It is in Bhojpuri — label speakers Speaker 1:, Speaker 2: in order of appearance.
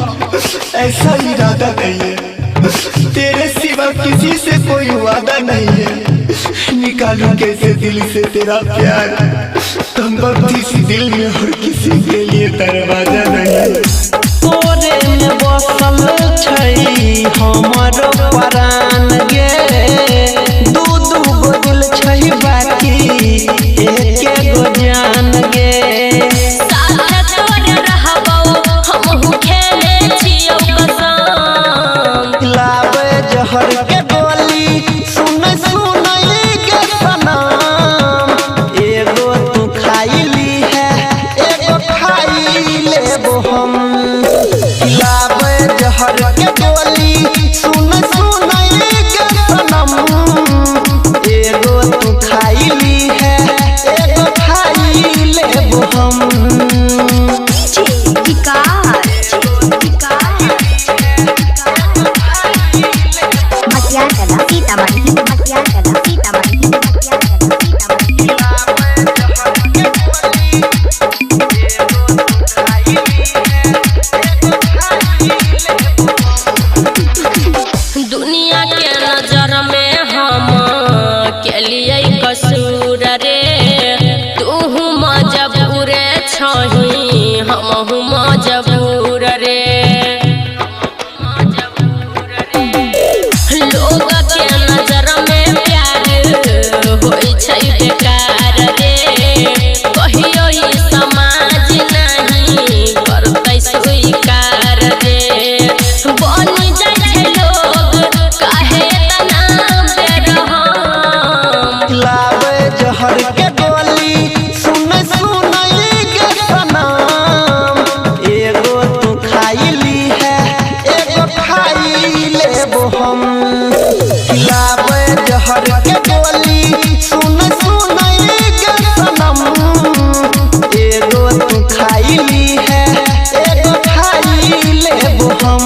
Speaker 1: ऐसा इरादा नहीं है, तेरे सिवा किसी से कोई वादा नहीं है। निकालूं कैसे दिल से तेरा प्यार, तुम किसी दिल में और किसी के लिए दरवाजा नहीं है।
Speaker 2: तोरे में बसल छै हमर प्राण गे, दू गो दिल छै बाकी एक गो जान गे। जहर के गोली सुन सुन के सनम, एगो तू खाई ली है एगो खाई लेबो हम। खिलावे जहर के गोली सुन सुन के सनम, एगो तू खाई ली है एगो खाई लेबो हम।
Speaker 3: दुनिया के नजर में हम के लिए कसूर रे, तू मजबूर छही हम मजबूर रे। लोग के नजर में प्यार होई छै बेकार रे, कहियो ई समाज नहीं करतै स्वीकार रे। बन जाय छै लोग काहे तना बेरहम,
Speaker 2: लावे जहर के गोली सुन सुन के सनम, एगो तू खाई ली है एगो खाई लेबो हम। लावे जहर के गोली सुन सुन के सनम, एगो तू खाई ली है एगो खाई लेबो हम।